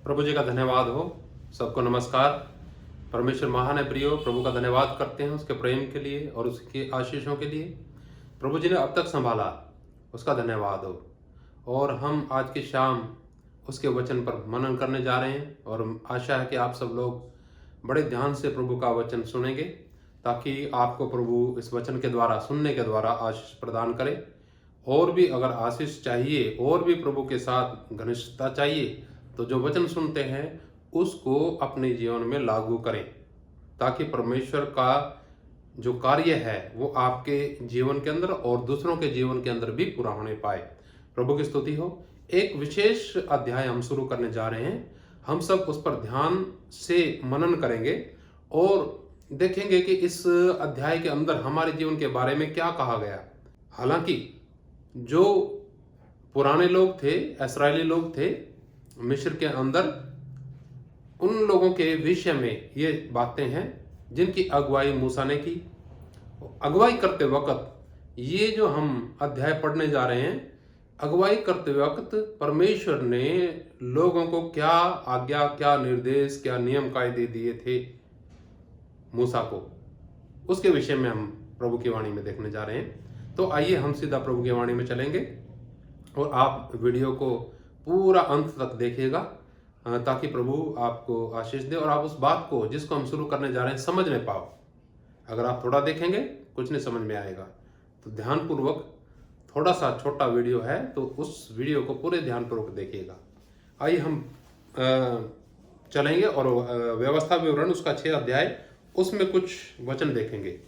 प्रभु जी का धन्यवाद हो। सबको नमस्कार। परमेश्वर महान है प्रियो। प्रभु का धन्यवाद करते हैं उसके प्रेम के लिए और उसके आशीषों के लिए। प्रभु जी ने अब तक संभाला, उसका धन्यवाद हो। और हम आज की शाम उसके वचन पर मनन करने जा रहे हैं और आशा है कि आप सब लोग बड़े ध्यान से प्रभु का वचन सुनेंगे, ताकि आपको प्रभु इस वचन के द्वारा, सुनने के द्वारा आशीष प्रदान करे। और भी अगर आशीष चाहिए और भी प्रभु के साथ घनिष्ठता चाहिए, तो जो वचन सुनते हैं उसको अपने जीवन में लागू करें, ताकि परमेश्वर का जो कार्य है वो आपके जीवन के अंदर और दूसरों के जीवन के अंदर भी पूरा होने पाए। प्रभु की स्तुति हो। एक विशेष अध्याय हम शुरू करने जा रहे हैं। हम सब उस पर ध्यान से मनन करेंगे और देखेंगे कि इस अध्याय के अंदर हमारे जीवन के बारे में क्या कहा गया। हालांकि जो पुराने लोग थे, इस्राएली लोग थे मिस्र के अंदर, उन लोगों के विषय में ये बातें हैं जिनकी अगुवाई मूसा ने की। अगुवाई करते वक्त ये जो हम अध्याय पढ़ने जा रहे हैं, अगुवाई करते वक्त परमेश्वर ने लोगों को क्या आज्ञा, क्या निर्देश, क्या नियम कायदे दिए थे मूसा को, उसके विषय में हम प्रभु की वाणी में देखने जा रहे हैं। तो आइए हम सीधा प्रभु की वाणी में चलेंगे और आप वीडियो को पूरा अंत तक देखिएगा, ताकि प्रभु आपको आशीष दे और आप उस बात को जिसको हम शुरू करने जा रहे हैं समझ नहीं पाओ। अगर आप थोड़ा देखेंगे कुछ नहीं समझ में आएगा, तो ध्यानपूर्वक, थोड़ा सा छोटा वीडियो है तो उस वीडियो को पूरे ध्यानपूर्वक देखिएगा। आइए हम चलेंगे और व्यवस्था विवरण उसका 6 अध्याय, उसमें कुछ वचन देखेंगे।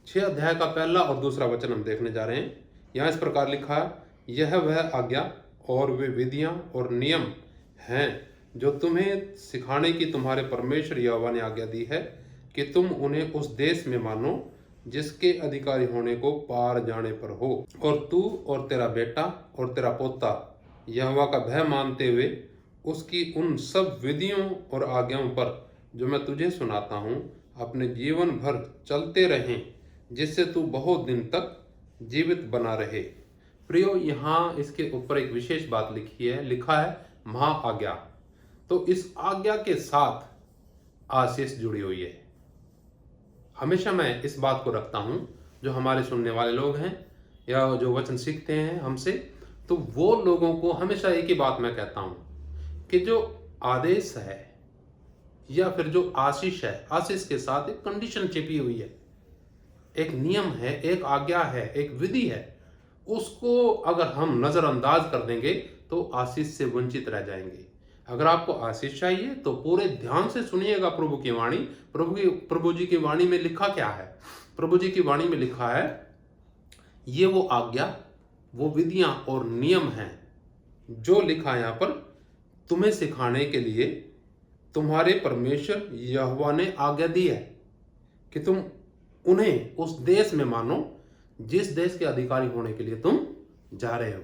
6 अध्याय का पहला और दूसरा वचन हम देखने जा रहे हैं। यहाँ इस प्रकार लिखा है, यह वह आज्ञा और वे विधियां और नियम हैं जो तुम्हें सिखाने की तुम्हारे परमेश्वर यहोवा ने आज्ञा दी है, कि तुम उन्हें उस देश में मानो जिसके अधिकारी होने को पार जाने पर हो, और तू और तेरा बेटा और तेरा पोता यहोवा का भय मानते हुए उसकी उन सब विधियों और आज्ञाओं पर जो मैं तुझे सुनाता हूँ अपने जीवन भर चलते रहें, जिससे तू बहुत दिन तक जीवित बना रहे। प्रियो, यहाँ इसके ऊपर एक विशेष बात लिखा है महा आज्ञा। तो इस आज्ञा के साथ आशीष जुड़ी हुई है। हमेशा मैं इस बात को रखता हूं, जो हमारे सुनने वाले लोग हैं या जो वचन सीखते हैं हमसे, तो वो लोगों को हमेशा एक ही बात मैं कहता हूं कि जो आदेश है या फिर जो आशीष है, आशीष के साथ एक कंडीशन छिपी हुई है, एक नियम है, एक आज्ञा है, एक विधि है। उसको अगर हम नजरअंदाज कर देंगे तो आशीष से वंचित रह जाएंगे। अगर आपको आशीष चाहिए तो पूरे ध्यान से सुनिएगा प्रभु की वाणी। प्रभु जी की वाणी में लिखा क्या है? प्रभु जी की वाणी में लिखा है, ये वो आज्ञा, वो विधियां और नियम हैं जो लिखा है यहाँ पर तुम्हें सिखाने के लिए तुम्हारे परमेश्वर यहोवा ने आज्ञा दी है, कि तुम उन्हें उस देश में मानो जिस देश के अधिकारी होने के लिए तुम जा रहे हो।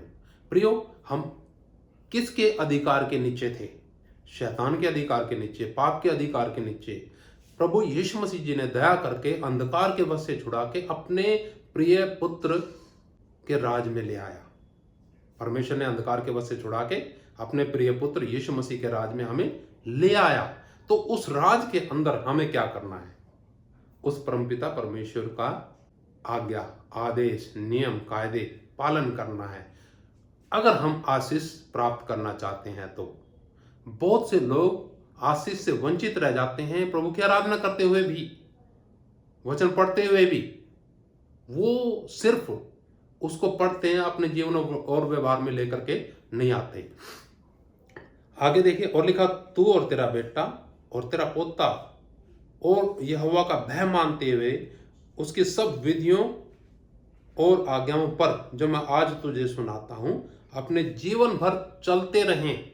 प्रियो, हम किसके अधिकार के नीचे थे? शैतान के अधिकार के नीचे, पाप के अधिकार के नीचे। प्रभु यीशु मसीह जी ने दया करके अंधकार के वश से छुड़ा के अपने प्रिय पुत्र के राज में ले आया। परमेश्वर ने अंधकार के वश से छुड़ा के अपने प्रिय पुत्र यीशु मसीह के राज में हमें ले आया। तो उस राज के अंदर हमें क्या करना है? उस परमपिता परमेश्वर का आज्ञा, आदेश, नियम, कायदे पालन करना है, अगर हम आशीष प्राप्त करना चाहते हैं। तो बहुत से लोग आशीष से वंचित रह जाते हैं। प्रभु की आराधना करते हुए भी, वचन पढ़ते हुए भी, वो सिर्फ उसको पढ़ते हैं, अपने जीवन और व्यवहार में लेकर के नहीं आते। आगे देखिए, और लिखा, तू और तेरा बेटा और तेरा पोता और यहोवा का भय मानते हुए उसकी सब विधियों और आज्ञाओं पर जो मैं आज तुझे सुनाता हूं अपने जीवन भर चलते रहें।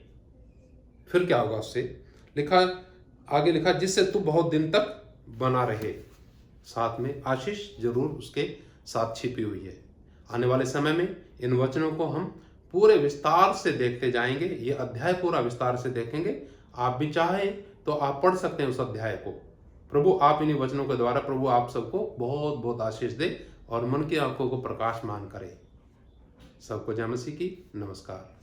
फिर क्या होगा? उससे लिखा, आगे लिखा, जिससे तू बहुत दिन तक बना रहे। साथ में आशीष जरूर उसके साथ छिपी हुई है। आने वाले समय में इन वचनों को हम पूरे विस्तार से देखते जाएंगे। ये अध्याय पूरा विस्तार से देखेंगे। आप भी चाहें तो आप पढ़ सकते हैं उस अध्याय को। प्रभु आप इन्हीं वचनों के द्वारा प्रभु आप सबको बहुत बहुत आशीष दे और मन की आंखों को प्रकाशमान करे। सबको जय मसीह की नमस्कार।